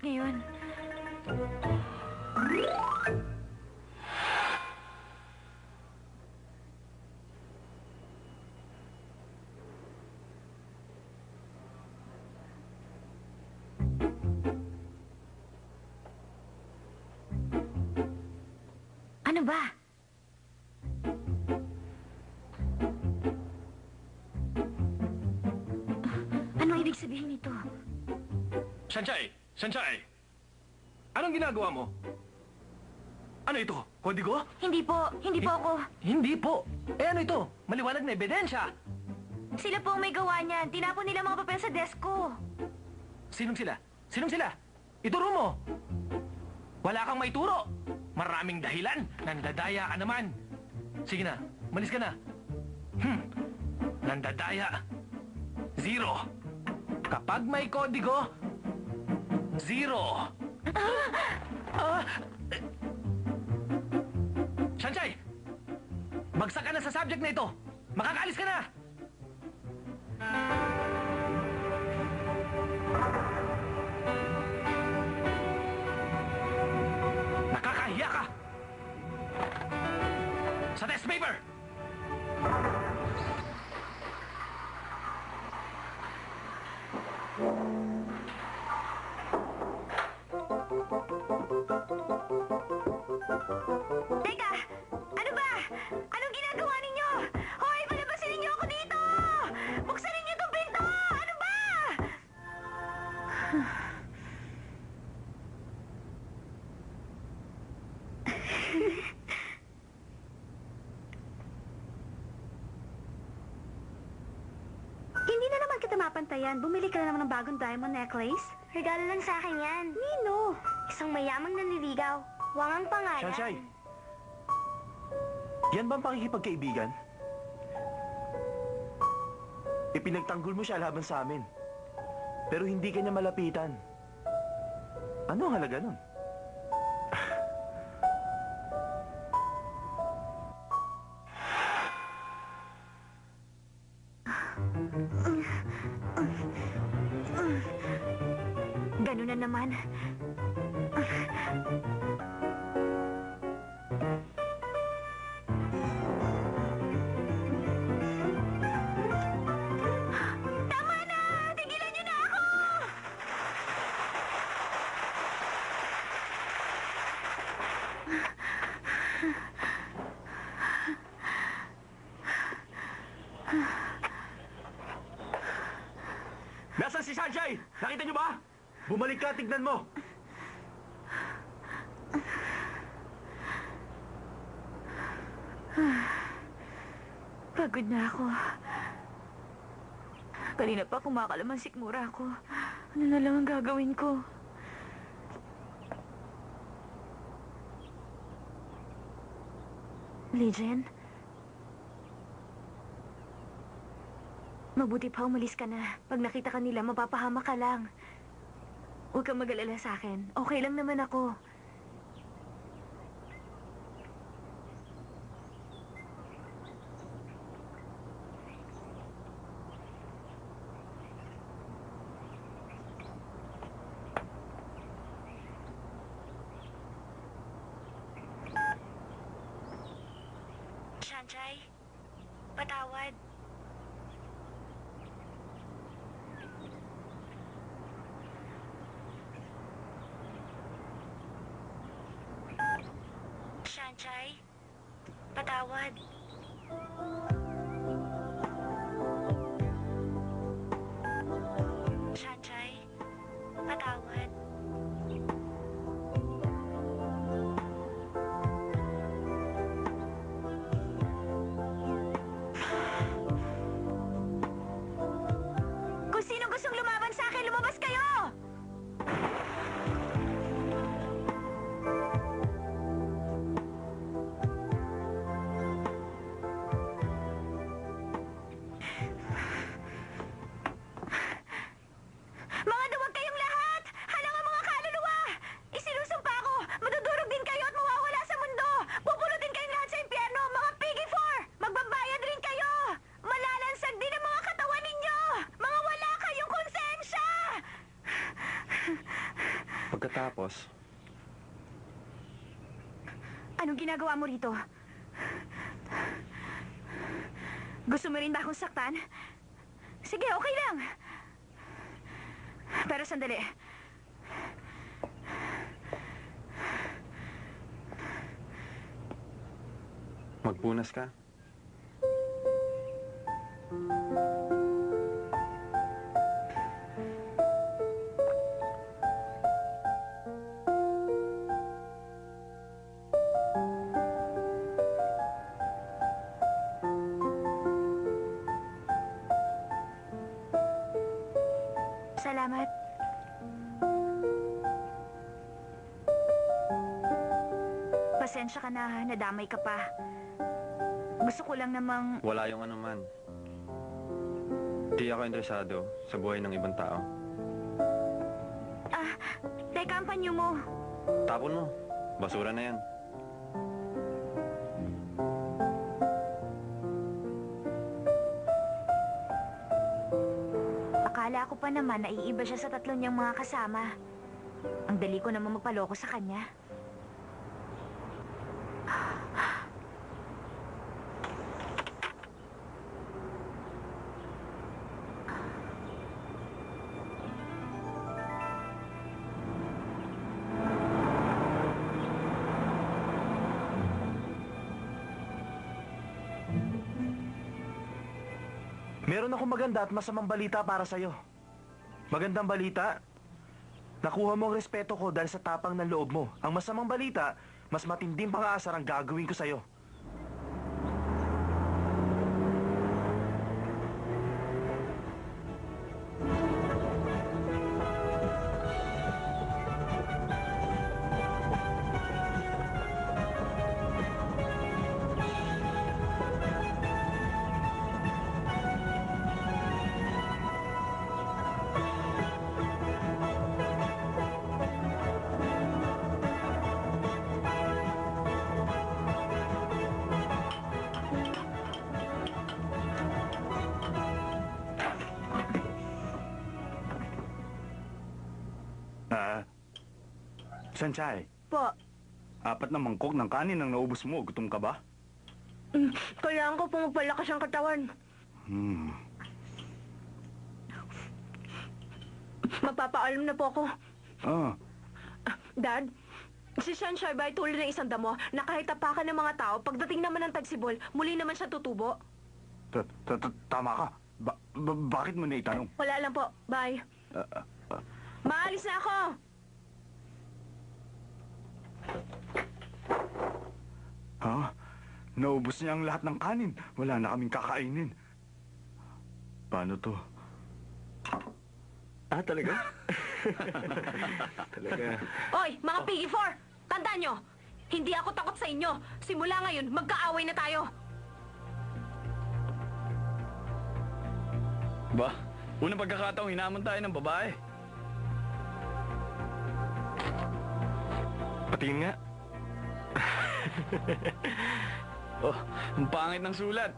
ngayon. Ano ba? Anong ibig sabihin nito? Sanchay! Sanchay! Anong ginagawa mo? Ano ito? Kodigo? Hindi po ako. Hindi po. Eh ano ito? Maliwanag na ebidensya. Sila po ang may gawa niyan. Tinapon nila mga papel sa desk ko. Sinong sila? Sinong sila? Ituro mo. Wala kang maituro. Maraming dahilan. Nandadaya ka naman. Sige na, malis ka na. Nandadaya. 0. Kapag may kodigo, 0. Sanchay! Bagsak ka na sa subject na ito. Makakaalis ka na! Nakakahiya ka! Sa test paper! Teka! Ano ba? Anong ginagawa ninyo? Hoy, palabasin ninyo ako dito! Buksan ninyo itong pinto! Ano ba? Hindi na naman kita mapantayan. Bumili ka na naman ng bagong diamond necklace. Regalo lang sa akin yan. Nino? Isang mayamang nanliligaw. Wangang pangalan. Sanchay! Yan bang pakikipagkaibigan? Ipinagtanggol mo siya laban sa amin. Pero hindi ka niya malapitan. Ano ang halaga nun? Ganun na naman. Tama na! Tigilan niyo na ako! Nasaan si Sanchay? Nakita niyo ba? Bumalik ka, tignan mo! Pagod na ako. Kanina pa kumakalaman sikmura ako. Ano na lang ang gagawin ko? Legend? Mabuti pa umalis ka na. Pag nakita ka nila, mapapahama ka lang. Huwag kang mag-alala sa akin. Okay lang naman ako. Sanchay, patawad. Sanchay, patawad. Sanchay, patawad. Kung sinong gustong lumaban sa akin, lumabas kayo! Mga duwag kayong lahat! Halangan Pagkatapos, Anong ginagawa mo rito? Gusto mo rin ba akong saktan? Sige, okay lang. Pero sandali. magpunas ka. Salamat. Pasensya ka na, nadamay ka pa. Gusto ko lang namang... Wala yung anuman. Di ako interesado sa buhay ng ibang tao. Teka, ang panyo mo. Tapon mo. Basura na yan. Akala ko pa naman naiiba siya sa tatlo niyang mga kasama. Ang dali ko naman magpaloko sa kanya. Meron akong maganda at masamang balita para sa'yo. Magandang balita, nakuha mo ang respeto ko dahil sa tapang ng loob mo. Ang masamang balita, mas matinding pang-aasar ang gagawin ko sa'yo. Sanchay, Po, 4 na mangkok ng kanin ang naubos mo. Gutom ka ba? kailangan ko pong magpalakas ang katawan. Magpapaalam na po ako. Ah, Dad, si Sunshine ba ay tulad ng isang damo na kahit tapakan ng mga tao, pagdating naman ng tagsibol, muli naman siya tutubo? tama ka. Bakit mo naitanong? Wala lang po. Bye. Maalis na ako! Ha? Naubos niya ang lahat ng kanin. Wala na kaming kakainin. Paano to? Talaga? Talaga. Oy, mga Piggy 4! Tandaan nyo! Hindi ako takot sa inyo. Simula ngayon, magkaaway na tayo. Ba? Unang pagkakataong hinamon tayo ng babae. Patingin nga. Oh, ang pangit ng sulat.